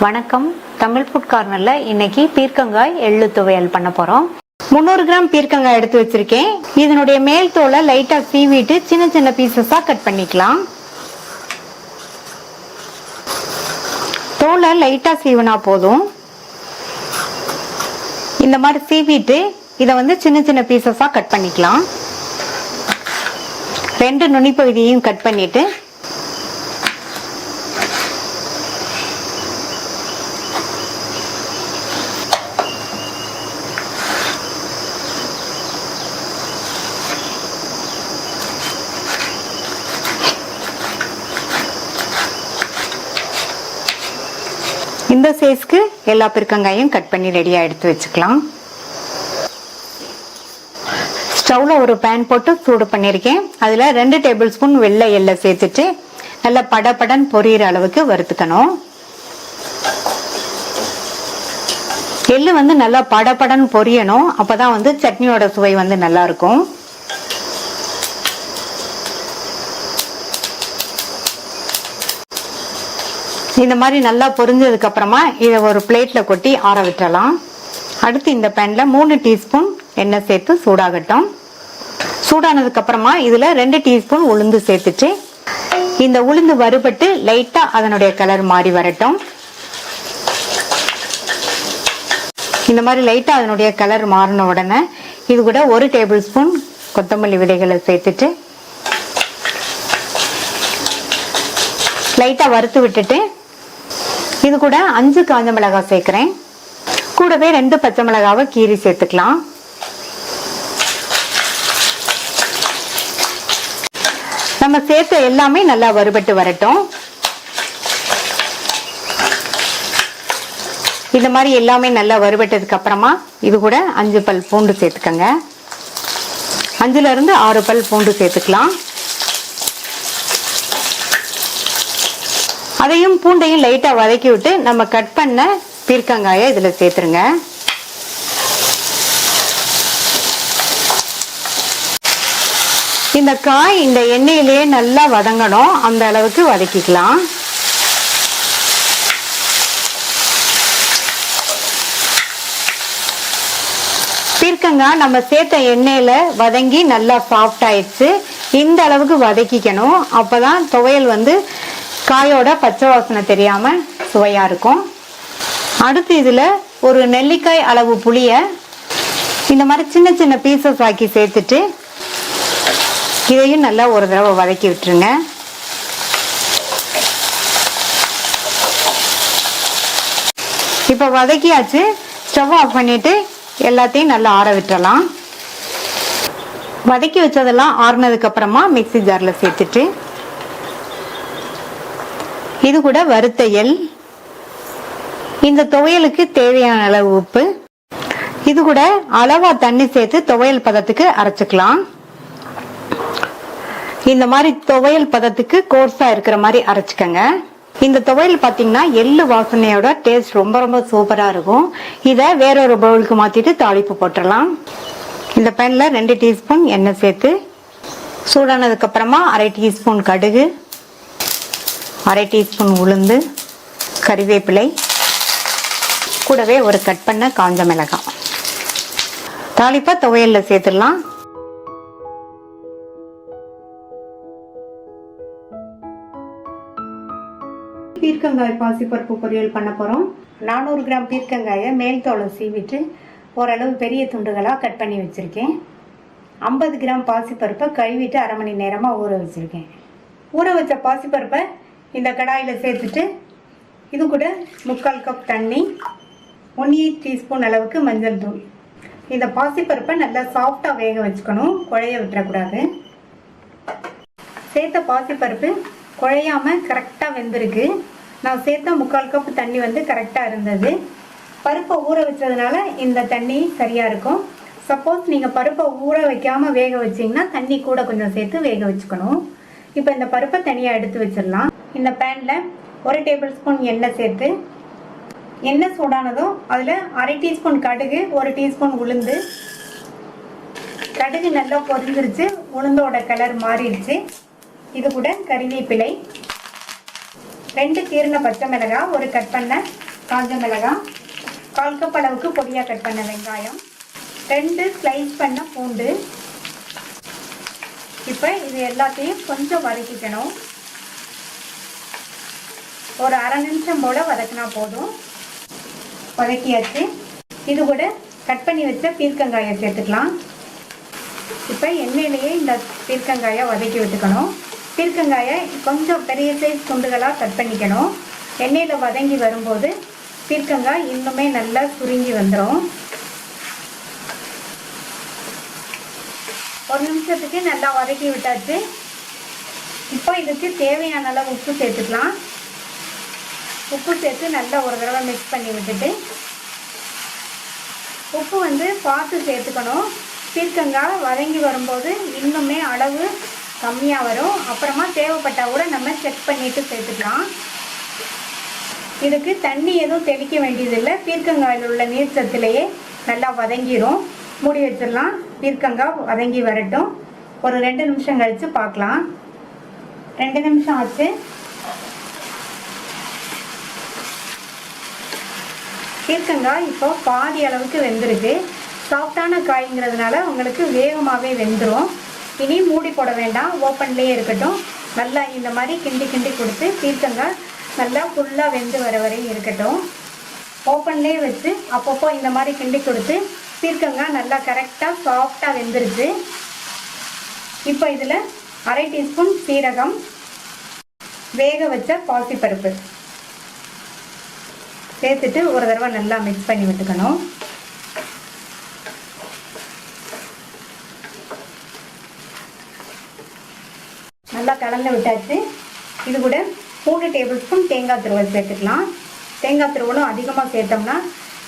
வணக்கம். தமிழ் ஃபுட் கார்னர்ல இன்னைக்கு பீர்க்கங்காய் எள்ளு துவையல் பண்ண போறோம். 300 கிராம் பீர்க்கங்காய் எடுத்து வச்சிருக்கேன். இதனுடைய மேல் தோலை லைட்டா சீவிட்டு சின்ன சின்ன பீசஸா கட் பண்ணிக்கலாம். தோலை லைட்டா சீவினா போதும். இந்த மாதிரி சீவிட்டு இதை சின்ன சின்ன பீசஸா கட் பண்ணிக்கலாம். 2 நுனி பகுதியையும் கட் பண்ணிட்டு இந்த சைஸ்க்கு எல்லா பீர்க்கங்காயும் கட் பண்ணி ரெடியா எடுத்து வச்சுக்கலாம். ஸ்டவ்ல ஒரு பேன் போட்டு சூடு பண்ணிருக்கேன். அதுல 2 டேபிள் ஸ்பூன் வெள்ளை எள்ளை சேர்த்துட்டு நல்லா படபடன் பொரியிற அளவுக்கு வறுத்துக்கணும். எள்ளு நல்லா படபடன் பொரியணும். அப்பதான் சட்னியோட சுவை நல்லா இருக்கும். இந்த மாதிரி நல்லா பொரிஞ்சதுக்கு அப்புறமா இதை ஒரு பிளேட்ல கொட்டி ஆற விட்டுறலாம். அடுத்து இந்த பேன்ல 3 டீஸ்பூன் எண்ணெய் சேர்த்து சூடாகட்டும். சூடானதுக்கு அப்புறமா இதுல 2 டீஸ்பூன் உளுந்து சேர்த்துட்டு இந்த உளுந்து வறுபட்டு லைட்டா அதனுடைய கலர் மாறி வரட்டும். இந்த மாதிரி லைட்டா அதனுடைய கலர் மாறின உடனே இது கூட 1 டேபிள் ஸ்பூன் கொத்தமல்லி விதைகளை சேர்த்துட்டு லைட்டா வறுத்து விட்டுட்டு இது கூட 5 காஞ்ச மிளகாய் சேர்க்கிறேன். கூடவே 2 பச்சை மிளகாவை கீறி சேர்த்துக்கலாம். நம்ம சேர்த்த எல்லாமே நல்லா வறுபட்டு வரட்டும். இந்த மாதிரி எல்லாமே நல்லா வறுபட்டதுக்கு அப்புறமா இது கூட 5 பல் பூண்டு சேர்த்துக்கங்க. 5ல இருந்து 6 பல் பூண்டு சேர்த்துக்கலாம். அதையும் பூண்டையும் லைட்டா வதக்கி விட்டு நம்ம கட் பண்ண பீர்க்கங்காயை இதுல சேர்த்துருங்க. இந்த காய் இந்த எண்ணெயிலேயே நல்லா வதங்கணும். அந்த அளவுக்கு வதக்கிக்கலாம். பீர்க்கங்காய் நம்ம சேர்த்த எண்ணெயில வதங்கி நல்லா சாஃப்ட் ஆயிடுச்சு. இந்த அளவுக்கு வதக்கிக்கணும். அப்பதான் துவையல் காயோட பச்சை வாசனை தெரியாம சுவையா இருக்கும். அடுத்து இதுல ஒரு நெல்லிக்காய் அளவு புளிய இந்த மாதிரி சின்ன சின்ன பீசஸ் ஆக்கி சேர்த்துட்டு இதையும் நல்லா ஒரு தடவை வதக்கி விட்டுருங்க. இப்ப வதக்கியாச்சு. ஸ்டவ் ஆஃப் பண்ணிட்டு எல்லாத்தையும் நல்லா ஆற விட்டுறலாம். வதக்கி வச்சதெல்லாம் ஆறுனதுக்கு அப்புறமா மிக்ஸி ஜார்ல சேர்த்துட்டு இது கூட வறுத்த எள், இந்த துவையலுக்கு தேவையான அளவு உப்பு, இது கூட அளவா தண்ணி சேர்த்து துவையல் பதத்துக்கு அரைச்சுக்கலாம். இந்த மாதிரி துவையல் பதத்துக்கு கோர்ஸா இருக்கிற மாதிரி அரைச்சுக்கங்க. இந்த துவையல் பாத்தீங்கன்னா எள்ளு வாசனையோட டேஸ்ட் ரொம்ப ரொம்ப சூப்பரா இருக்கும். இத வேறொரு பவுலுக்கு மாத்திட்டு தாளிப்பு போட்டுடலாம். இந்த பேன்ல 2 டீஸ்பூன் எண்ணெய் சேர்த்து சூடானதுக்கு அப்புறமா 1/2 டீஸ்பூன் கடுகு, 1/2 டீஸ்பூன் உளுந்து, கறிவேப்பிலை, கூடவே ஒரு கட் பண்ண காஞ்ச மிளகாய். தாளிப்பா துவையல்ல சேர்த்துடலாம். பீர்க்கங்காய் பாசிப்பருப்பு பொரியல் பண்ண போறோம். 400 கிராம் பீர்க்கங்காயை மேல் தோலை சீவிட்டு ஓரளவு பெரிய துண்டுகளா கட் பண்ணி வச்சிருக்கேன். 50 கிராம் பாசிப்பருப்பை கழுவிட்டு 1/2 மணி நேரமா ஊற வச்சிருக்கேன். ஊற வச்ச பாசிப்பருப்பை இந்த கடாயில சேர்த்துட்டு இது கூட 3/4 கப் தண்ணி, 1 டீஸ்பூன் அளவுக்கு மஞ்சள் தூள். இந்த பாசிப்பருப்பை நல்லா சாஃப்டா வேக வச்சுக்கணும். குழைய விட்டுறக்கூடாது. சேர்த்த பாசிப்பருப்பு குழையாம கரெக்டா வெந்திருக்கு. நான் சேர்த்த 3/4 கப் தண்ணி கரெக்டா இருந்தது. பருப்பை ஊற வச்சதுனால இந்த தண்ணி சரியா இருக்கும். சப்போஸ் நீங்க பருப்பை ஊற வைக்காம வேக வச்சீங்கன்னா தண்ணி கூட கொஞ்சம் சேர்த்து வேக வச்சுக்கணும். இப்போ இந்த பருப்பை தனியா எடுத்து வச்சிடலாம். இந்த பேன்ல 1 டேபிள் ஸ்பூன் எண்ணெய் சேர்த்து எண்ணெய் சூடானதும் அதுல 1/2 டீஸ்பூன் கடுகு, 1 டீஸ்பூன் உளுந்து. கடுகு நல்லா பொரிஞ்சிருச்சு. உளுந்தோட கலர் மாறிடுச்சு. இது கூட கறிவேப்பிலை, 2 கீறின பச்சை மிளகாய், ஒரு கட் பண்ண காஞ்ச மிளகாய், 1/4 கப் அளவுக்கு பொடியாக கட் பண்ண வெங்காயம், 2 ஸ்லைஸ் பண்ண பூண்டு. இப்போ இது எல்லாத்தையும் கொஞ்சம் வதக்கிக்கணும். ஒரு அரை நிமிஷம் போல் வதக்கினா போதும். வதக்கியாச்சு. இது கூட கட் பண்ணி வச்ச பீர்க்கங்காயை சேர்த்துக்கலாம். இப்போ எண்ணெயிலேயே இந்த பீர்க்கங்காயை வதக்கி விட்டுக்கணும். பீர்க்கங்காயை கொஞ்சம் பெரிய சைஸ் துண்டுகளாக கட் பண்ணிக்கணும். எண்ணெயில் வதங்கி வரும்போது பீர்க்கங்காய் இன்னுமே நல்லா சுருங்கி வந்துடும். ஒரு நிமிஷத்துக்கு நல்லா வதக்கி விட்டாச்சு. இப்போ இதுக்கு தேவையான அளவு உப்பு சேர்த்துக்கலாம். உப்பு சேர்த்து நல்லா ஒரு தடவை மிக்ஸ் பண்ணி விட்டுட்டு, உப்பு பார்த்து சேர்த்துக்கணும். பீர்க்கங்காய் வதங்கி வரும்போது இன்னுமே அளவு கம்மியாக வரும். அப்புறமா தேவைப்பட்டால் கூட நம்ம செக் பண்ணிவிட்டு சேர்த்துக்கலாம். இதுக்கு தண்ணி எதுவும் தெளிக்க வேண்டியதில்லை. பீர்க்கங்காயில் உள்ள நீர் சத்துலேயே நல்லா வதங்கிடும். மூடி வச்சிடலாம். பீர்க்கங்காய் வதங்கி வரட்டும். ஒரு 2 நிமிஷம் கழித்து பார்க்கலாம். 2 நிமிஷம் ஆச்சு. பீர்க்கங்காய் இப்போ பாதி அளவுக்கு வெந்திருக்கு. சாஃப்டான காய்ங்கிறதுனால உங்களுக்கு வேகமாகவே வெந்துடும். இனி மூடி போட வேண்டாம், ஓப்பன்லேயே இருக்கட்டும். நல்லா இந்த மாதிரி கிண்டி கிண்டி கொடுத்து பீர்க்கங்காய் நல்லா ஃபுல்லாக வெந்து வர வரையும் இருக்கட்டும். ஓப்பன்லேயே வச்சு அப்பப்போ இந்த மாதிரி கிண்டி கொடுத்து பீர்க்கங்காய் நல்லா கரெக்டாக சாஃப்டாக வெந்துருச்சு. இப்போ இதில் அரை டீஸ்பூன் சீரகம், வேக வச்ச பாசிப்பருப்பு சேர்த்துட்டு ஒரு தடவை நல்லா மிக்ஸ் பண்ணி விட்டுக்கணும். நல்லா கலந்து விட்டாச்சு. இது கூட 3 டேபிள் ஸ்பூன் தேங்காய் துருவல் சேர்த்துக்கலாம். தேங்காய் துருவலும் அதிகமாக சேர்த்தோம்னா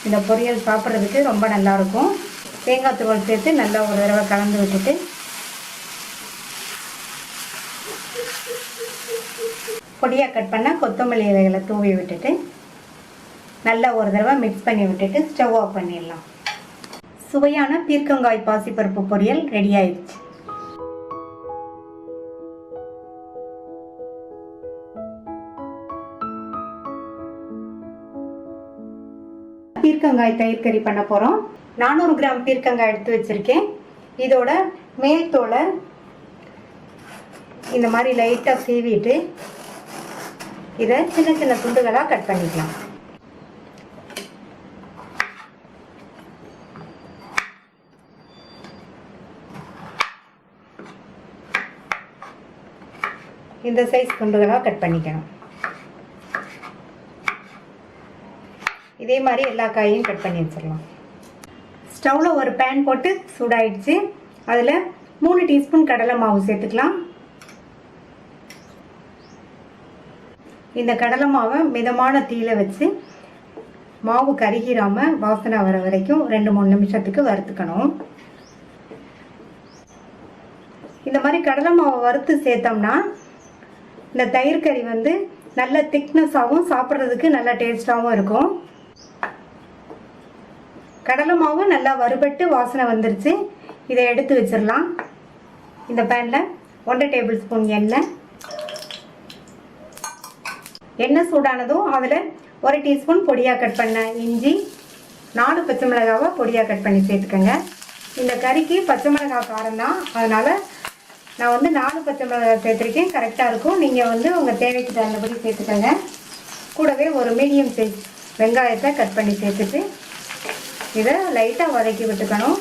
இந்த பொரியல் சாப்பிட்றதுக்கு ரொம்ப நல்லாயிருக்கும். தேங்காய் துருவல் சேர்த்து நல்லா ஒரு தடவை கலந்து விட்டுட்டு, பொடியாக கட் பண்ண கொத்தமல்லி இலைகளை தூவி விட்டுட்டு நல்லா ஒரு தடவை மிக்ஸ் பண்ணி விட்டுட்டு ஸ்டவ் ஆஃப் பண்ணிடலாம். சுவையான பீர்க்கங்காய் பாசிப்பருப்பு பொரியல் ரெடி ஆயிடுச்சு. பீர்க்கங்காய் தயிர் கறி பண்ண போகிறோம். 400 கிராம் பீர்க்கங்காய் எடுத்து வச்சுருக்கேன். இதோட மேல் தோலை இந்த மாதிரி லைட்டாக சீவிட்டு இதை சின்ன சின்ன துண்டுகளாக கட் பண்ணிக்கலாம். இந்த சைஸ் துண்டுகளாக கட் பண்ணிக்கணும். இதே மாதிரி எல்லா காயையும் கட் பண்ணி வச்சிடலாம். ஸ்டவ்வில் ஒரு பேன் போட்டு சூடாயிடுச்சு. அதில் 3 டீஸ்பூன் கடலை மாவு சேர்த்துக்கலாம். இந்த கடலை மாவை மிதமான தீயில வச்சு மாவு கருகிராமல் வாசனை வர வரைக்கும் 2-3 நிமிஷத்துக்கு வறுத்துக்கணும். இந்த மாதிரி கடலை மாவை வறுத்து சேர்த்தோம்னா இந்த தயிர் கறி நல்ல திக்னஸாகவும் சாப்பிட்றதுக்கு நல்ல டேஸ்டாகவும் இருக்கும். கடலை மாவு நல்லா வறுபட்டு வாசனை வந்துருச்சு. இதை எடுத்து வச்சிடலாம். இந்த பேனில் 1 டேபிள் ஸ்பூன் எண்ணெய் சூடானதும் அதில் 1 டீஸ்பூன் பொடியாக கட் பண்ண இஞ்சி, 4 பச்சை மிளகாவை பொடியாக கட் பண்ணி சேர்த்துக்கோங்க. இந்த கறிக்கு பச்சை மிளகாய் காரம் தான், அதனால் நான் 4 பச்சை மிளகாய் சேர்த்துருக்கேன். கரெக்டாக இருக்கும். நீங்கள் உங்கள் தேவைக்கு தகுந்தபடி சேர்த்துக்கோங்க. கூடவே ஒரு மீடியம் சைஸ் வெங்காயத்தை கட் பண்ணி சேர்த்துட்டு இதை லைட்டாக வதக்கி விட்டுக்கணும்.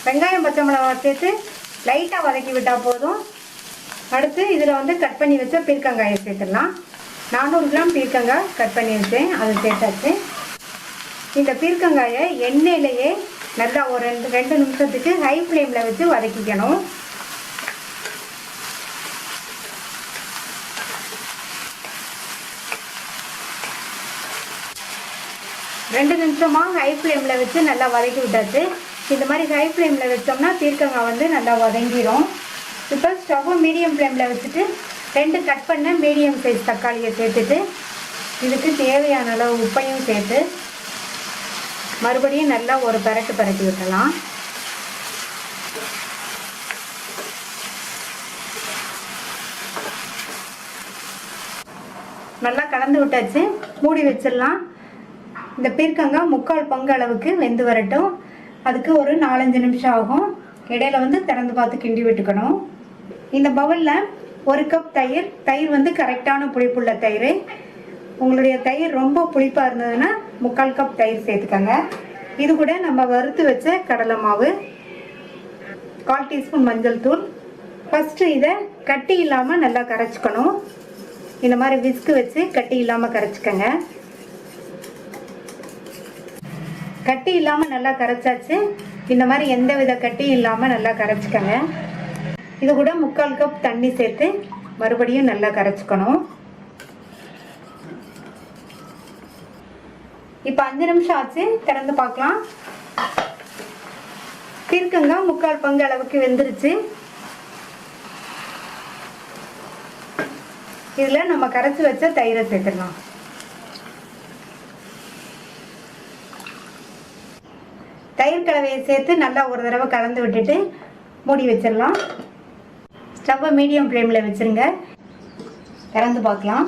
வெங்காயம் பச்சை மிளகாய் சேர்த்து லைட்டாக வதக்கி விட்டால் போதும். அடுத்து இதில் கட் பண்ணி வச்ச பீர்க்கங்காயை சேர்த்துடலாம். 400 கிராம் பீர்க்கங்காய் கட் பண்ணி வச்சேன், அதை சேர்த்தாச்சு. இந்த பீர்க்கங்காயை எண்ணெயிலேயே நல்லா ஒரு 2 நிமிஷத்துக்கு ஹை ஃப்ளேமில் வச்சு வதக்கிக்கணும். ரெண்டு நிமிஷமாக ஹை ஃப்ளேமில் வச்சு நல்லா வதக்கி விட்டாச்சு. இந்த மாதிரி ஹை ஃப்ளேமில் வச்சோம்னா பீர்க்கங்காய் நல்லா வதங்கிடும். இப்போ ஸ்டவ்வை மீடியம் ஃப்ளேமில் வச்சுட்டு 2 கட் பண்ண மீடியம் சைஸ் தக்காளியை சேர்த்துட்டு இதுக்கு தேவையான அளவு உப்பையும் சேர்த்து மறுபடியும் நல்லா ஒரு பரட்டி விட்டலாம். நல்லா கலந்து விட்டாச்சு. மூடி வச்சிடலாம். இந்த பீர்க்கங்காய் 3/4 பங்கு அளவுக்கு வெந்து வரட்டும். அதுக்கு ஒரு 4-5 நிமிஷம் ஆகும். இடையில வந்து திறந்து பார்த்து கிண்டி விட்டுக்கணும். இந்த பவுலில் 1 கப் தயிர். தயிர் வந்து கரெக்டான புளிப்புள்ள தயிர். உங்களுடைய தயிர் ரொம்ப புளிப்பாக இருந்ததுன்னா 3/4 கப் தயிர் சேர்த்துக்கோங்க. இது கூட நம்ம வறுத்து வச்ச கடலை மாவு, 1/4 டீஸ்பூன் மஞ்சள் தூள். ஃபஸ்ட்டு இதை கட்டி இல்லாமல் நல்லா கரைச்சிக்கணும். இந்த மாதிரி விஸ்கு வச்சு கட்டி இல்லாமல் கரைச்சிக்கங்க. கட்டி இல்லாமல் நல்லா கரைச்சாச்சு. இந்த மாதிரி எந்த வித கட்டி இல்லாமல் நல்லா கரைச்சிக்கங்க. இது கூட 3/4 கப் தண்ணி சேர்த்து மறுபடியும் நல்லா கரைச்சிக்கணும். இப்போ 5 நிமிஷம் ஆச்சு. திறந்து பார்க்கலாம். பீர்க்கங்காய் 3/4 பங்கு அளவுக்கு வெந்துருச்சு. இதில் நம்ம கரைச்சி வச்ச தயிரை சேர்த்துடலாம். தயிர் கலவையை சேர்த்து நல்லா ஒரு தடவை கலந்து விட்டுட்டு மூடி வச்சிடலாம். ஸ்டவ்வை மீடியம் ஃப்ளேமில் வச்சுருங்க. திறந்து பார்க்கலாம்.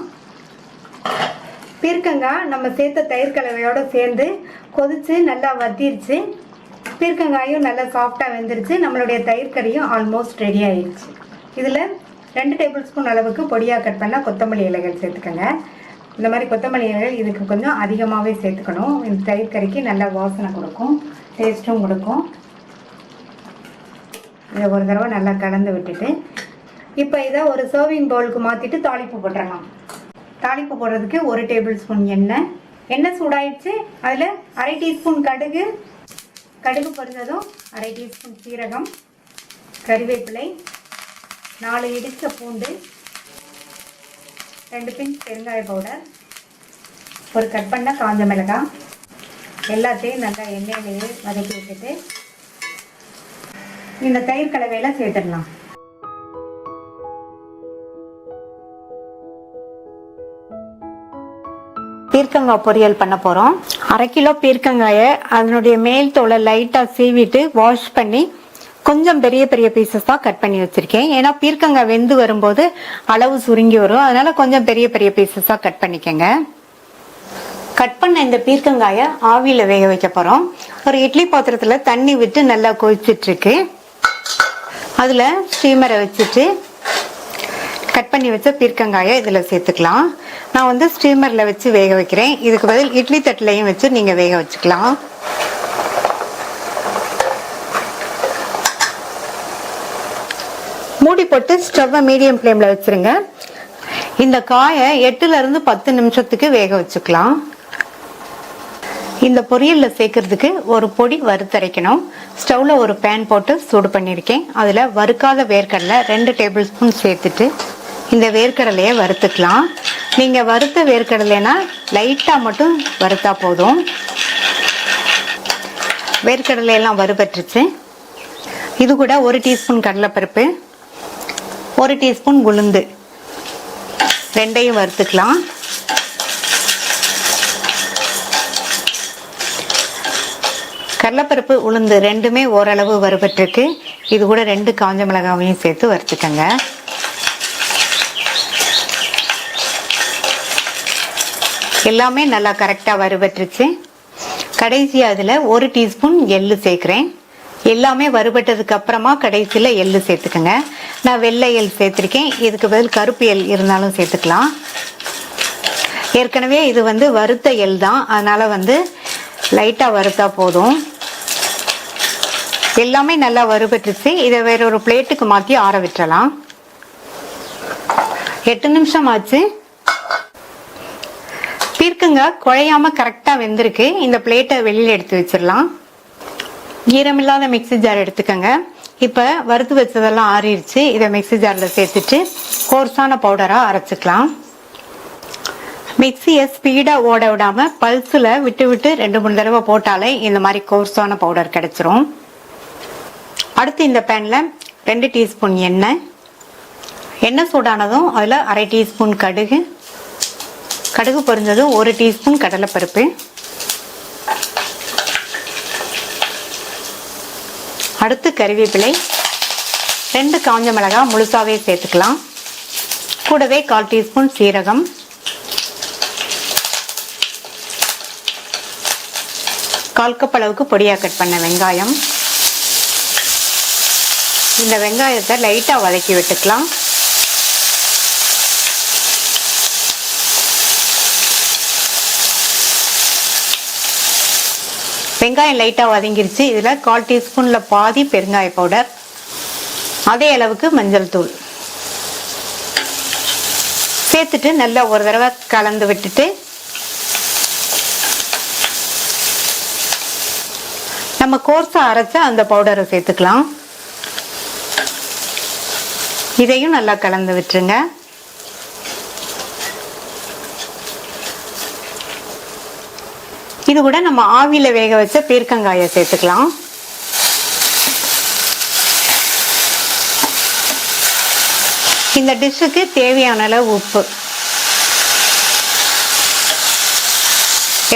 பீர்க்கங்காய் நம்ம சேர்த்த தயிர் கலவையோடு சேர்ந்து கொதித்து நல்லா வத்திருச்சு. பீர்க்கங்காயும் நல்லா சாஃப்டாக வெந்துருச்சு. நம்மளுடைய தயிர் கறியும் ஆல்மோஸ்ட் ரெடி ஆயிடுச்சு. இதில் 2 டேபிள் ஸ்பூன் அளவுக்கு பொடியாக கட் பண்ணால் கொத்தமல்லி இலைகள் சேர்த்துக்கோங்க. இந்த மாதிரி கொத்தமல்லி இலைகள் இதுக்கு கொஞ்சம் அதிகமாகவே சேர்த்துக்கணும். இந்த தயிர் கறிக்கு நல்லா வாசனை கொடுக்கும், டேஸ்ட்டும் கொடுக்கும். இதை ஒரு தடவை நல்லா கலந்து விட்டுட்டு இப்போ இதை ஒரு சர்விங் பவுலுக்கு மாற்றிட்டு தாளிப்பு போட்டுடலாம். தாளிப்பு போடுறதுக்கு 1 டேபிள் ஸ்பூன் எண்ணெய். எண்ணெய் சூடாயிடுச்சு. அதில் 1/2 டீஸ்பூன் கடுகு. கடுகு பொரிஞ்சதும் 1/2 டீஸ்பூன் சீரகம், கறிவேப்பிலை, 4 இடிச்ச பூண்டு, 2 பிஞ்ச் பெருங்காய பவுடர், ஒரு கட் பண்ண காஞ்ச மிளகாய் எல்லாத்தையும் நல்லா எண்ணெயிலேயே வதக்கி விட்டுட்டு இந்த தயிர் கலவையில் சேர்த்துடலாம். பீர்க்கங்காய் பொரியல் பண்ண போகிறோம். 1/2 கிலோ பீர்க்கங்காயை அதனுடைய மேல் தோலை லைட்டாக சீவிட்டு வாஷ் பண்ணி கொஞ்சம் பெரிய பெரிய பீசஸாக கட் பண்ணி வச்சுருக்கேன். ஏன்னா பீர்க்கங்காய் வெந்து வரும்போது அளவு சுருங்கி வரும். அதனால கொஞ்சம் பெரிய பெரிய பீசஸாக கட் பண்ணிக்கோங்க. கட் பண்ண இந்த பீர்க்கங்காயை ஆவியில் வேக வைக்க போகிறோம். ஒரு இட்லி பாத்திரத்தில் தண்ணி விட்டு நல்லா கொதிச்சிட்ருக்கு. அதில் ஸ்டீமரை வச்சுட்டு கட் பண்ணி வச்ச பீர்க்கங்காயை இதில் சேர்த்துக்கலாம். நான் வந்து ஸ்டீமரில் வச்சு வேக வைக்கிறேன். இதுக்கு பதில் இட்லி தட்டிலையும் வச்சு நீங்கள் வேக வச்சுக்கலாம். மூடி போட்டு ஸ்டவ்வை மீடியம் ஃப்ளேமில் வச்சுருங்க. இந்த காயை 8லிருந்து 10 நிமிஷத்துக்கு வேக வச்சுக்கலாம். இந்த பொரியலில் சேர்க்கறதுக்கு ஒரு பொடி வறுத்தரைக்கணும். ஸ்டவ்வில் ஒரு பேன் போட்டு சூடு பண்ணியிருக்கேன். அதில் வறுக்காத வேர்க்கடலை 2 டேபிள் ஸ்பூன் சேர்த்துட்டு இந்த வேர்க்கடலையை வறுத்துக்கலாம். நீங்கள் வறுத்த வேர்க்கடலைனா லைட்டாக மட்டும் வறுத்தா போதும். வேர்க்கடலையெல்லாம் வறுபட்டுருச்சு. இது கூட 1 டீஸ்பூன் கடலைப்பருப்பு, 1 டீஸ்பூன் உளுந்து, 2ஐயும் வறுத்துக்கலாம். கடலைப்பருப்பு உளுந்து 2மே ஓரளவு வறுபட்டுருக்கு. இது கூட 2 காஞ்ச மிளகாவையும் சேர்த்து வறுத்துக்கங்க. எல்லாமே நல்லா கரெக்டாக வறுபட்டுருச்சு. கடைசியாக அதில் 1 டீஸ்பூன் எள்ளு சேர்க்குறேன். எல்லாமே வறுபட்டதுக்கு அப்புறமா கடைசியில் எள்ளு சேர்த்துக்கங்க. நான் வெள்ளை எள் சேர்த்துருக்கேன். இதுக்கு பதில் கருப்பு எள் இருந்தாலும் சேர்த்துக்கலாம். ஏற்கனவே இது வந்து வறுத்த எள் தான், அதனால வந்து லைட்டாக வறுத்தா போதும். எல்லாமே நல்லா வறுபட்டுருச்சு. இதை வேற ஒரு பிளேட்டுக்கு மாற்றி ஆற விட்டுறலாம். 8 நிமிஷம் ஆச்சு. பீர்க்கங்காய் குழையாம கரெக்டாக வெந்திருக்கு. இந்த பிளேட்டை வெளியில் எடுத்து வச்சிடலாம். ஈரமில்லாத மிக்ஸி ஜார் எடுத்துக்கோங்க. இப்போ வறுத்து வச்சதெல்லாம் ஆறிடுச்சு. இதை மிக்ஸி ஜாரில் சேர்த்துட்டு கோர்ஸான பவுடராக அரைச்சிக்கலாம். மிக்ஸியை ஸ்பீடாக ஓட விடாமல் பல்ஸில் விட்டு விட்டு 2-3 தடவை போட்டாலே இந்த மாதிரி கோர்ஸான பவுடர் கிடைச்சிரும். அடுத்து இந்த பேனில் 2 டீஸ்பூன் எண்ணெய். எண்ணெய் சூடானதும் அதில் 1/2 டீஸ்பூன் கடுகு, கடுகு பொரிஞ்சதும் 1 டீஸ்பூன் கடலைப்பருப்பு, அடுத்து கறிவேப்பிலை, 2 காஞ்ச மிளகாய் முழுசாவே சேர்த்துக்கலாம். கூடவே 1/4 டீஸ்பூன் சீரகம், 1/4 கப் அளவுக்கு பொடியா கட் பண்ண வெங்காயம். இந்த வெங்காயத்தை லைட்டா வதக்கி விட்டுக்கலாம். வெங்காயம் லைட்டா வதங்கிருச்சு. இதுல 1/4 டீஸ்பூன்ல பாதி பெருங்காய பவுடர், அதே அளவுக்கு மஞ்சள் தூள் சேர்த்துட்டு நல்லா ஒரு தடவை கலந்து விட்டுட்டு நம்ம கோர்ஸா அரைச்ச அந்த பவுடரை சேர்த்துக்கலாம். இதையும் நல்லா கலந்து விட்டுருங்க. இது கூட நம்ம ஆவியில வேக வச்ச பீர்க்கங்காயை சேர்த்துக்கலாம். இந்த டிஷ்ஷுக்கு தேவையான அளவு உப்பு,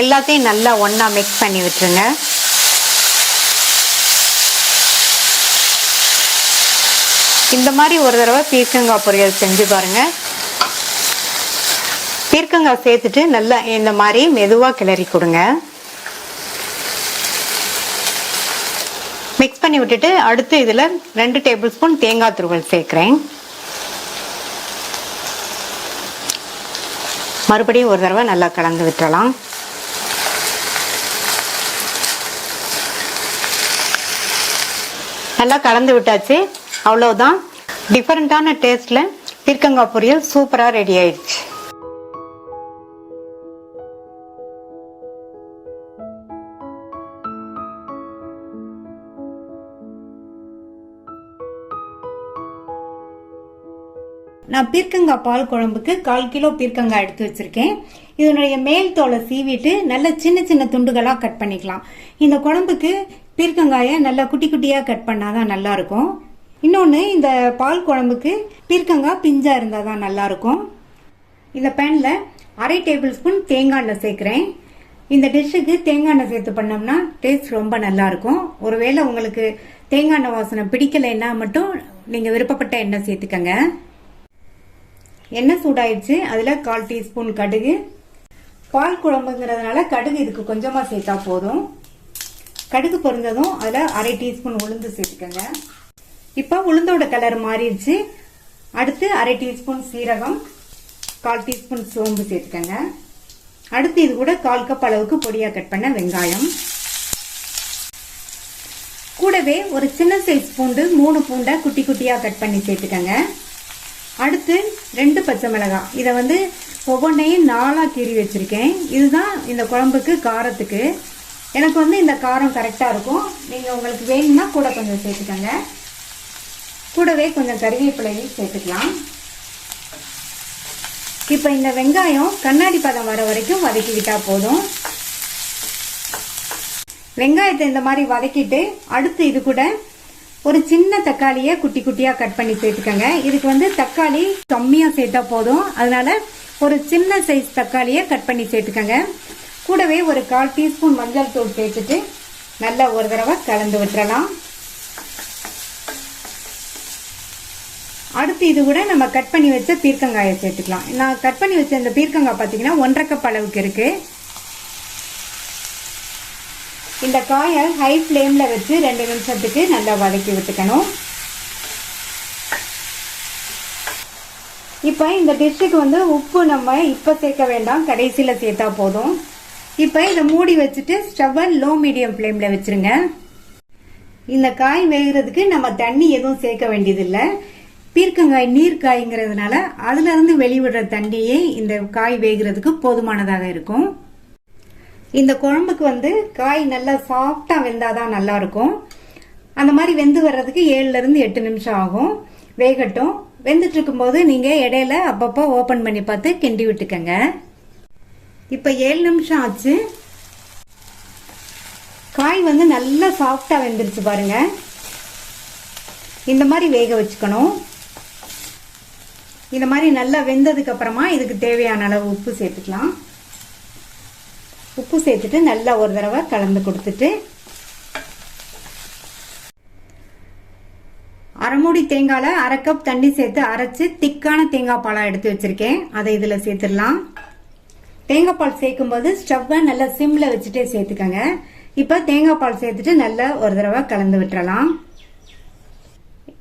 எல்லாத்தையும் நல்லா ஒண்ணா மிக்ஸ் பண்ணி விட்டுருங்க. இந்த மாதிரி ஒரு தடவை பீர்க்கங்காய் பொரியல் செஞ்சு பாருங்க. பீர்க்கங்காய் சேர்த்துட்டு நல்லா இந்த மாதிரி மெதுவா கிளறி கொடுங்க. மிக்ஸ் பண்ணி விட்டுட்டு அடுத்து இதுல 2 டேபிள் ஸ்பூன் தேங்காய் துருவல் சேர்க்கிறேன். மறுபடியும் ஒரு தடவை நல்லா கலந்து விட்டுறலாம். நல்லா கலந்து விட்டாச்சு. அவ்வளவுதான். டிஃபரெண்டான டேஸ்ட்ல பீர்க்கங்காய் பொரியல் சூப்பரா ரெடி ஆயிடுச்சு. நான் பீர்க்கங்காய் பால் குழம்புக்கு 1/4 கிலோ பீர்க்கங்காய் எடுத்து வச்சிருக்கேன். இதனுடைய மேல் தோலை சீவிட்டு நல்ல சின்ன சின்ன துண்டுகளா கட் பண்ணிக்கலாம். இந்த குழம்புக்கு பீர்க்கங்காயை நல்லா குட்டி குட்டியா கட் பண்ணாதான் நல்லா இருக்கும். இன்னொன்னு, இந்த பால் குழம்புக்கு பீர்க்கங்காய் பிஞ்சா இருந்தாதான் நல்லா இருக்கும். இந்த பேன்ல 1/2 டேபிள் ஸ்பூன் தேங்காய் எண்ணெய் சேர்க்கிறேன். இந்த டிஷ்ஷுக்கு தேங்காய் எண்ணெய் சேர்த்து பண்ணோம்னா டேஸ்ட் ரொம்ப நல்லா இருக்கும். ஒருவேளை உங்களுக்கு தேங்காய் எண்ணெய் வாசனை பிடிக்கலைன்னா மட்டும் நீங்க விருப்பப்பட்ட எண்ணெய் சேர்த்துக்கங்க. எண்ணெய் சூடாயிடுச்சு. அதுல 1/4 டீஸ்பூன் கடுகு. பால் குழம்புங்கிறதுனால கடுகு இதுக்கு கொஞ்சமா சேர்த்தா போதும். கடுகு பொரிஞ்சதும் அதுல 1/2 டீஸ்பூன் உளுந்து சேர்த்துக்கங்க. இப்ப உளுந்தோட கலர் மாறிடுச்சு. அடுத்து 1/2 டீஸ்பூன் சீரகம், 1/4 டீஸ்பூன் சோம்பு சேர்த்துக்கங்க. அடுத்து இது கூட 1/4 கப் அளவுக்கு பொடியா கட் பண்ண வெங்காயம், கூடவே ஒரு சின்ன சைஸ் பூண்டு 3 பூண்டை குட்டி குட்டியா கட் பண்ணி சேர்த்துக்கங்க. அடுத்து 2 பச்சை மிளகாய், இதை ஒவ்வொன்றையும் 4ஆ கீறி வச்சிருக்கேன். இதுதான் இந்த குழம்புக்கு காரத்துக்கு. எனக்கு இந்த காரம் கரெக்டா இருக்கும். நீங்க உங்களுக்கு வேணும்னா கூட கொஞ்சம் சேர்த்துக்கங்க. கூடவே கொஞ்சம் கறிவேப்பிலையும் சேர்த்துக்கலாம். இப்ப இந்த வெங்காயம் கண்ணாடி பதம் வர வரைக்கும் வதக்கிக்கிட்டா போதும். வெங்காயத்தை இந்த மாதிரி வதக்கிட்டு அடுத்து இது கூட ஒரு சின்ன தக்காளியை குட்டி குட்டியா கட் பண்ணி சேர்த்துக்கங்க. இதுக்கு தக்காளி கம்மியா சேர்த்தா போதும். அதனால ஒரு சின்ன சைஸ் தக்காளியை கட் பண்ணி சேர்த்துக்கங்க. கூடவே ஒரு 1/4 டீஸ்பூன் மஞ்சள் தூள் சேர்த்துட்டு நல்லா ஒரு தடவை கலந்து விட்டுறலாம். அடுத்து இது கூட நம்ம கட் பண்ணி வச்ச பீர்க்கங்காயை சேர்த்துக்கலாம். நான் கட் பண்ணி வச்ச இந்த பீர்க்கங்காய் பாத்தீங்கன்னா 1/2 கப் அளவுக்கு இருக்கு. இந்த காயை ஹை ஃப்ளேம்ல வச்சு 2 நிமிஷத்துக்கு நல்லா வதக்கி விட்டுக்கணும். இப்ப இந்த டிஷ்ஷுக்கு உப்பு நம்ம இப்ப சேர்க்க வேண்டாம், கடைசியில சேர்த்தா போதும். இப்ப இதை மூடி வச்சுட்டு ஸ்டவ்வை லோ மீடியம் ஃப்ளேம்ல வச்சிருங்க. இந்த காய் வேகிறதுக்கு நம்ம தண்ணி எதுவும் சேர்க்க வேண்டியது இல்ல. பீர்க்கங்காய் நீர்க்காய்ங்கிறதுனால அதுல இருந்து வெளிவிடுற தண்ணியே இந்த காய் வேகிறதுக்கு போதுமானதாக இருக்கும். இந்த குழம்புக்கு காய் நல்லா சாஃப்டா வெந்தாதான் நல்லா இருக்கும். அந்த மாதிரி வெந்து வர்றதுக்கு 7ல இருந்து 8 நிமிஷம் ஆகும். வேகட்டும். வெந்துட்டு இருக்கும் போது நீங்க இடையில அப்பப்போ ஓபன் பண்ணி பார்த்து கிண்டி விட்டுக்கங்க. இப்ப 7 நிமிஷம் ஆச்சு. காய் நல்லா சாஃப்டா வெந்துருச்சு பாருங்க. இந்த மாதிரி வேக வச்சுக்கணும். இந்த மாதிரி நல்லா வெந்ததுக்கு அப்புறமா இதுக்கு தேவையான அளவு உப்பு சேர்த்துக்கலாம். உப்பு சேர்த்துட்டு நல்லா ஒரு தடவை கலந்து கொடுத்துட்டு 1/2 மூடி தேங்காயில 1/2 கப் தண்ணி சேர்த்து அரைச்சு திக்கான தேங்காய் பாலா எடுத்து வச்சிருக்கேன். அதை இதுல சேர்த்துடலாம். தேங்காய் பால் சேர்க்கும் போது ஸ்டவ்வை நல்லா சிம்ல வச்சுட்டே சேர்த்துக்கங்க. இப்போ தேங்காய் பால் சேர்த்துட்டு நல்லா ஒரு தடவை கலந்து விட்டுறலாம்.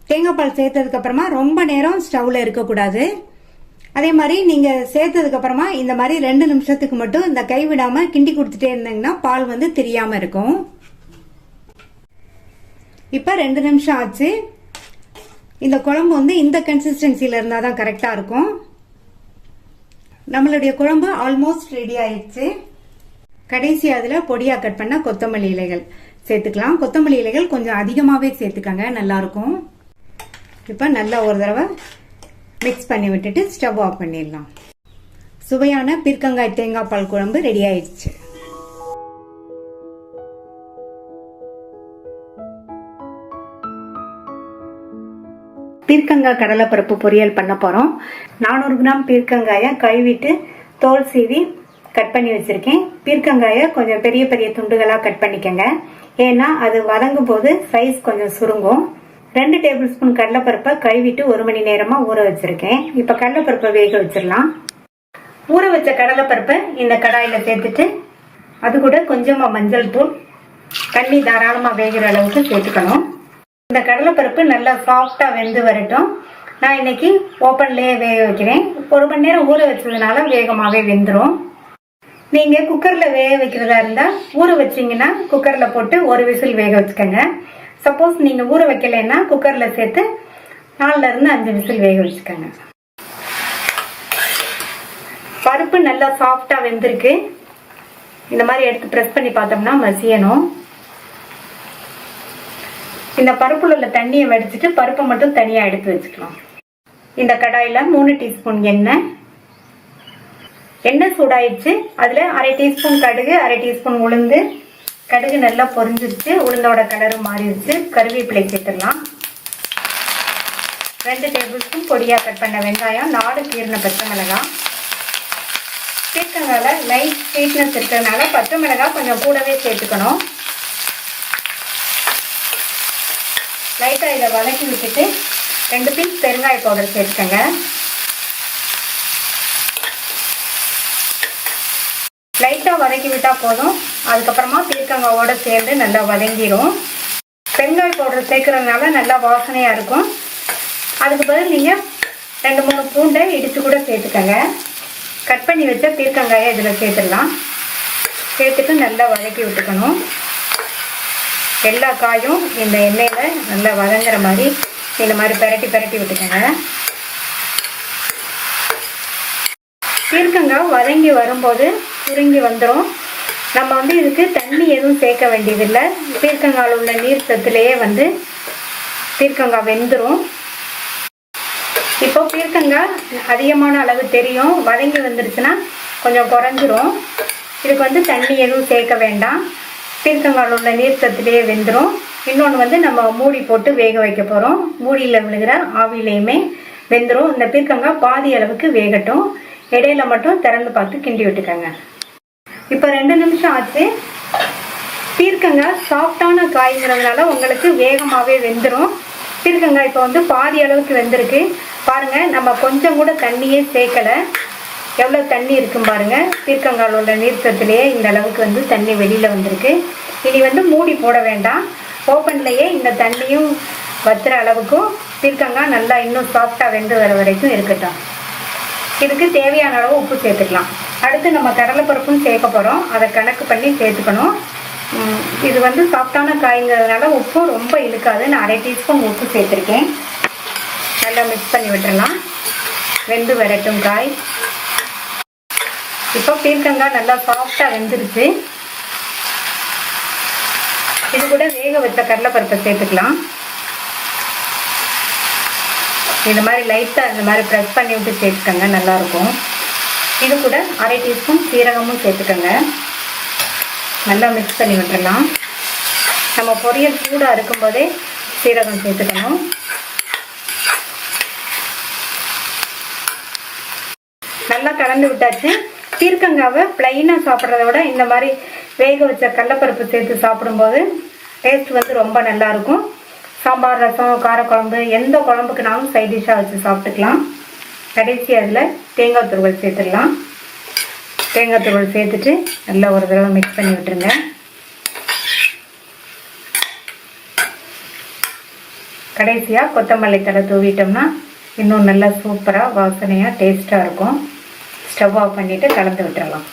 தேங்காய் பால் சேர்த்ததுக்கு அப்புறமா ரொம்ப நேரம் ஸ்டவ்ல இருக்கக்கூடாது. அதே மாதிரி நீங்க சேர்த்ததுக்கு அப்புறமா இந்த மாதிரி 2 நிமிஷத்துக்கு மட்டும் இந்த கை விடாம கிண்டி கொடுத்துட்டே இருந்தீங்கன்னா பால் வந்து தெரியாம இருக்கும். இப்ப 2 நிமிஷம் ஆச்சு. இந்த குழம்பு வந்து இந்த கன்சிஸ்டன்சில இருந்தாதான் கரெக்டா இருக்கும். நம்மளுடைய குழம்பு ஆல்மோஸ்ட் ரெடி ஆயிடுச்சு. கடைசி அதுல பொடியா கட் பண்ண கொத்தமல்லி இலைகள் சேர்த்துக்கலாம். கொத்தமல்லி இலைகள் கொஞ்சம் அதிகமாவே சேர்த்துக்கங்க, நல்லா இருக்கும். இப்ப நல்லா ஒரு தடவை மிக்ஸ் பண்ணி விட்டுட்டு ஸ்டவ் ஆஃப் பண்ணிடலாம். சுவையான பீர்க்கங்காய் தேங்காய் பால் குழம்பு ரெடி ஆயிடுச்சு. பீர்க்கங்காய் கடலைப்பருப்பு பொரியல் பண்ண போறோம். 400 கிராம் பீர்க்கங்காயை கழுவிட்டு தோல் சீவி கட் பண்ணி வச்சிருக்கேன். பீர்க்கங்காயை கொஞ்சம் பெரிய பெரிய துண்டுகளா கட் பண்ணிக்கங்க. ஏன்னா அது வதங்கும் போது சைஸ் கொஞ்சம் சுருங்கும். 2 டேபிள் ஸ்பூன் கடலைப்பருப்பை கழுவிட்டு 1 மணி நேரமா ஊற வச்சிருக்கேன். இப்ப கடலைப்பருப்பை வேக வச்சிடலாம். ஊற வச்ச கடலைப்பருப்பை இந்த கடாயில சேர்த்துட்டு அது கூட கொஞ்சமா மஞ்சள் தூள், தண்ணி தாராளமா வேகிற அளவுக்கு சேர்த்துக்கணும். இந்த கடலைப்பருப்பு நல்லா சாஃப்டா வெந்து வரட்டும். நான் இன்னைக்கு ஓப்பன்லயே வேக வைக்கிறேன். 1 மணி நேரம் ஊற வச்சதுனால வேகமாவே வெந்துடும். நீங்க குக்கர்ல வேக வைக்கிறதா இருந்தா ஊற வச்சீங்கன்னா குக்கர்ல போட்டு 1 விசில் வேக வச்சுக்கோங்க. சப்போஸ் நீங்க ஊற வைக்கலைன்னா குக்கர்ல சேர்த்து 4ல இருந்து 5 விசில் வேக வச்சுக்கோங்க. பருப்பு நல்லா சாஃப்டா வெந்திருக்கு. இந்த மாதிரி எடுத்து பிரஸ் பண்ணி பார்த்தோம்னா மசியணும். இந்த பருப்புல உள்ள தண்ணியை வடிச்சிட்டு பருப்பை மட்டும் தனியா எடுத்து வச்சுக்கலாம். இந்த கடாயில 3 டீஸ்பூன் எண்ணெய் சூடாயிடுச்சு. அதுல 1/2 டீஸ்பூன் கடுகு, 1/2 டீஸ்பூன் உளுந்து. கடுகு நல்லா பொரிஞ்சிருச்சு, உளுந்தோட கலரும் மாறிடுச்சு. கருவேப்பிலை சேர்த்துடலாம். 2 டேபிள் ஸ்பூன் பொடியா கட் பண்ண வெங்காயம், 4 கீறின பச்சை மிளகாய். பீர்க்கங்காயில லைட் ஸ்வீட்னஸ் இருக்கிறதுனால பச்சை மிளகாய் கொஞ்சம் கூடவே சேர்த்துக்கணும். லைட்டா இதை வதக்கி விட்டுட்டு 2 பீஸ் பெருங்காய பவுடர் சேர்த்துக்கங்க. லைட்டா வதக்கி விட்டா போதும். அதுக்கப்புறமா பீர்க்கங்காயோட சேர்ந்து நல்லா வதங்கிடும். பெருங்காய பவுடர் சேர்க்கறதுனால நல்லா வாசனையா இருக்கும். அதுக்கு பதில் நீங்க 2-3 பூண்டை இடிச்சு கூட சேர்த்துக்கங்க. கட் பண்ணி வச்ச பீர்க்கங்காயை இதுல சேர்த்துடலாம். சேர்த்துட்டு நல்லா வதக்கி விட்டுக்கணும். எல்லா காயும் இந்த எண்ணெயில நல்லா வதங்குற மாதிரி இந்த மாதிரி பெரட்டி விட்டுக்கங்க. பீர்க்கங்காய் வதங்கி வரும்போது சுருங்கி வந்துடும். நம்ம வந்து இதுக்கு தண்ணி எதுவும் சேர்க்க வேண்டியதில்லை. பீர்க்கங்காயில் உள்ள நீர் சத்துலேயே வந்து பீர்க்கங்காய் வெந்துடும். இப்போ பீர்க்கங்காய் அதிகமான அளவு தெரியும். வதங்கி வந்துருச்சுன்னா கொஞ்சம் குறைஞ்சிரும். இதுக்கு வந்து தண்ணி எதுவும் சேர்க்க வேண்டாம். பீர்க்கங்காயில் உள்ள நீர் சத்துலேயே வெந்துடும். இன்னொன்று வந்து நம்ம மூடி போட்டு வேக வைக்க போகிறோம். மூடியில் விழுகிற ஆவிலையுமே வெந்துடும். இந்த பீர்க்கங்காய் பாதி அளவுக்கு வேகட்டும். இடையில மட்டும் திறந்து பார்த்து கிண்டி விட்டுக்கங்க. இப்போ 2 நிமிஷம் ஆச்சு. பீர்க்கங்காய் சாஃப்டான காய்ங்கிறதுனால உங்களுக்கு வேகமாகவே வெந்துடும். பீர்க்கங்காய் இப்போ வந்து பாதி அளவுக்கு வெந்திருக்கு. பாருங்க, நம்ம கொஞ்சம் கூட தண்ணியே சேர்க்கலை. எவ்வளோ தண்ணி இருக்கும் பாருங்க. பீர்க்கங்காயில் உள்ள நீர் சத்துலேயே இந்த அளவுக்கு வந்து தண்ணி வெளியில் வந்திருக்கு. இனி வந்து மூடி போட வேண்டாம். ஓப்பன்லேயே இந்த தண்ணியும் வத்துற அளவுக்கும் பீர்க்கங்காய் நல்லா இன்னும் சாஃப்டாக வெந்து வர வரைக்கும் இருக்கட்டும். இதுக்கு தேவையான அளவு உப்பு சேர்த்துக்கலாம். அடுத்து நம்ம கடலைப்பருப்பும் சேர்க்க போகிறோம். அதை கணக்கு பண்ணி சேர்த்துக்கணும். இது வந்து சாஃப்டான காய்ங்கிறதுனால உப்பும் ரொம்ப இழுக்காது. நான் 1/2 டீஸ்பூன் உப்பு சேர்த்துருக்கேன். நல்லா மிக்ஸ் பண்ணி விட்டுறலாம். வெந்து வரட்டும் காய். இப்போ பீர்க்கங்காய் நல்லா சாஃப்டாக வெந்துருச்சு. இது கூட வேக வச்ச கடலைப்பருப்பை சேர்த்துக்கலாம். இந்த மாதிரி லைட்டாக இந்த மாதிரி ப்ரெஸ் பண்ணி விட்டு சேர்த்துக்கங்க, நல்லாயிருக்கும். இது கூட 1/2 டீஸ்பூன் சீரகமும் சேர்த்துக்கங்க. நல்லா மிக்ஸ் பண்ணி விட்டுடலாம். நம்ம பொரியல் சூடாக இருக்கும்போதே சீரகம் சேர்த்துக்கணும். நல்லா கலந்து விட்டாச்சு. பீர்க்கங்காவை பிளைனாக சாப்பிட்றத விட இந்த மாதிரி வேக வச்ச கடலைப்பருப்பு சேர்த்து சாப்பிடும்போது டேஸ்ட் வந்து ரொம்ப நல்லாயிருக்கும். சாம்பார், ரசம், காரக்குழம்பு எந்த குழம்புக்குனாலும் சைட் டிஷ்ஷாக வச்சு சாப்பிட்டுக்கலாம். கடைசி அதில் தேங்காய் துருவல் சேர்த்துடலாம். தேங்காய் துருவல் சேர்த்துட்டு நல்லா ஒரு தடவை மிக்ஸ் பண்ணி விட்டுருங்க. கடைசியா கொத்தமல்லி தழை தூவிட்டோம்னா இன்னும் நல்லா சூப்பரா வாசனையா டேஸ்டா இருக்கும். ஸ்டவ் ஆஃப் பண்ணிட்டு கலந்து விட்டுறலாம்.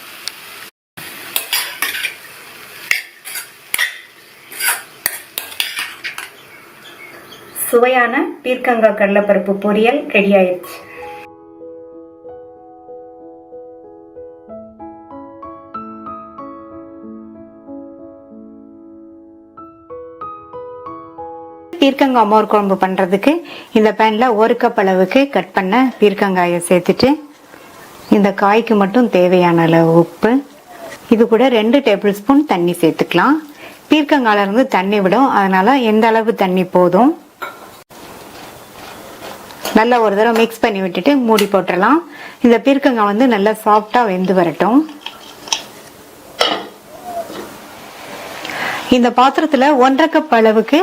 சுவையான பீர்க்கங்காய் கடலைப்பருப்பு பொரியல் ரெடி ஆயிடுச்சு. பீர்க்கங்காய் மோர் குழம்பு பண்றதுக்கு இந்த பேன்ல 1 கப் அளவுக்கு கட் பண்ண பீர்க்கங்காயை சேர்த்துட்டு இந்த காய்க்கு மட்டும் தேவையான அளவு உப்பு, இது கூட 2 டேபிள் ஸ்பூன் தண்ணி சேர்த்துக்கலாம். பீர்க்கங்காயில இருந்து தண்ணி விடும், அதனால எந்த அளவு தண்ணி போதும். நல்லா ஒரு தடவை மிக்ஸ் பண்ணி விட்டுட்டு மூடி போட்டுடலாம். இந்த பீர்க்கங்காய் வந்து நல்லா சாஃப்டா வெந்து வரட்டும். இந்த பாத்திரத்துல 1/2 கப் அளவுக்கு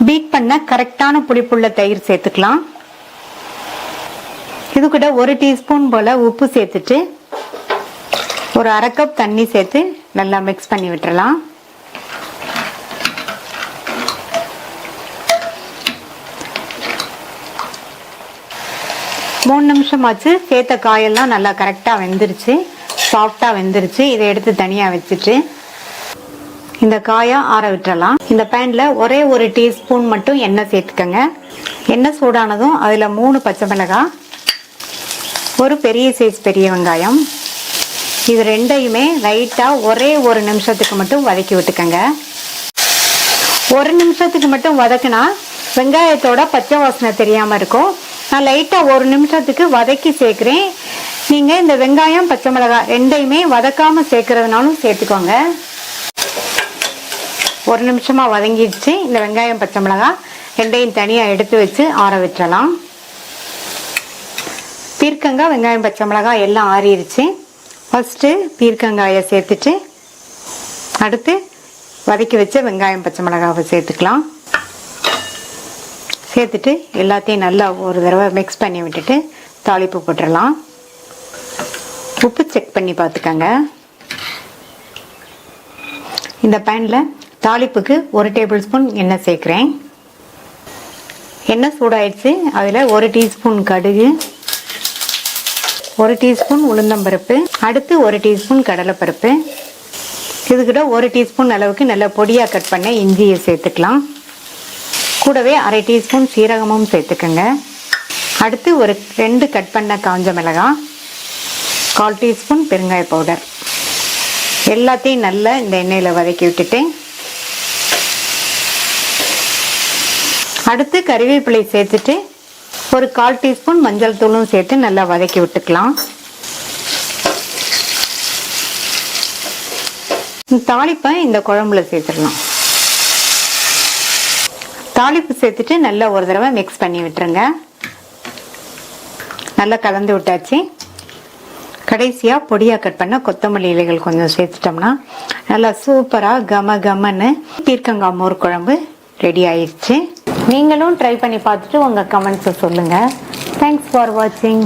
பீட் பண்ண கரெக்டான புளிப்புள்ள தயிர் சேர்த்துக்கலாம். இது கூட 1 டீஸ்பூன் போல உப்பு சேர்த்துட்டு ஒரு 1/2 கப் தண்ணி சேர்த்து நல்லா மிக்ஸ் பண்ணி விட்டுறலாம். மூணு நிமிஷம் ஆச்சு. சேர்த்த காயெல்லாம் நல்லா கரெக்டா வெந்துருச்சு, சாஃப்டா வெந்துருச்சு. இதை எடுத்து தனியா வச்சுட்டு இந்த காயை ஆற விட்டுறலாம். இந்த பேன்ல ஒரே 1 டீஸ்பூன் மட்டும் எண்ணெய் சேர்த்துக்கங்க. எண்ணெய் சூடானதும் அதுல 3 பச்சை மிளகாய், ஒரு பெரிய சைஸ் பெரிய வெங்காயம், இது ரெண்டையுமே லைட்டா ஒரே 1 நிமிஷத்துக்கு மட்டும் வதக்கி விட்டுக்கங்க. 1 நிமிஷத்துக்கு மட்டும் வதக்குனா வெங்காயத்தோட பச்சை வாசனை தெரியாம இருக்கும். நான் லைட்டா 1 நிமிஷத்துக்கு வதக்கி சேர்க்கிறேன். நீங்க இந்த வெங்காயம் பச்சை மிளகாய் ரெண்டையுமே வதக்காம சேர்க்கறதுனாலும் சேர்த்துக்கோங்க. 1 நிமிஷமா வதங்கிடுச்சு. இந்த வெங்காயம் பச்சை மிளகாய் ரெண்டையும் தனியா எடுத்து வச்சு ஆற விட்டுறலாம். பீர்க்கங்காய் வெங்காயம் பச்சை மிளகாய் எல்லாம் ஆறிடுச்சு. ஃபர்ஸ்ட் பீர்க்கங்காயை சேர்த்துட்டு அடுத்து வதக்கி வச்ச வெங்காயம் பச்சை மிளகாவை சேர்த்துக்கலாம். சேர்த்துட்டு எல்லாத்தையும் நல்லா ஒரு தடவை மிக்ஸ் பண்ணி விட்டுட்டு தாளிப்பு போட்டுடலாம். உப்பு செக் பண்ணி பார்த்துக்கங்க. இந்த பேன்ல தாளிப்புக்கு 1 டேபிள் ஸ்பூன் எண்ணெய் சேர்க்கிறேன். எண்ணெய் சூடாயிடுச்சு. அதில் 1 டீஸ்பூன் கடுகு, 1 டீஸ்பூன் உளுந்தம்பருப்பு, அடுத்து 1 டீஸ்பூன் கடலைப்பருப்பு, இதுக்கிட்ட 1 டீஸ்பூன் அளவுக்கு நல்லா பொடியா கட் பண்ண இஞ்சியை சேர்த்துக்கலாம். கூடவே 1/2 டீஸ்பூன் சீரகமும் சேர்த்துக்கங்க. அடுத்து ஒரு 2 கட் பண்ண காஞ்ச மிளகாய், 1/4 டீஸ்பூன் பெருங்காய பவுடர், எல்லாத்தையும் நல்லா இந்த எண்ணெயில வதக்கி விட்டுட்டு அடுத்து கறிவேப்பிலை சேர்த்துட்டு ஒரு 1/4 டீஸ்பூன் மஞ்சள் தூளும் சேர்த்து நல்லா வதக்கி விட்டுக்கலாம். தாளிப்பை இந்த குழம்புல சேர்த்துடலாம். தாளிப்பு சேர்த்துட்டு நல்லா ஒரு தடவை மிக்ஸ் பண்ணி விட்டுருங்க. நல்லா கலந்து விட்டாச்சு. கடைசியா பொடியா கட் பண்ண கொத்தமல்லி இலைகள் கொஞ்சம் சேர்த்துட்டோம்னா நல்லா சூப்பரா கம கமன்னு பீர்க்கங்காய் மோர் குழம்பு ரெடி ஆயிடுச்சு. நீங்களும் ட்ரை பண்ணி பார்த்துட்டு உங்க கமெண்ட்ஸை சொல்லுங்க. தேங்க்ஸ் ஃபார் வாட்சிங்.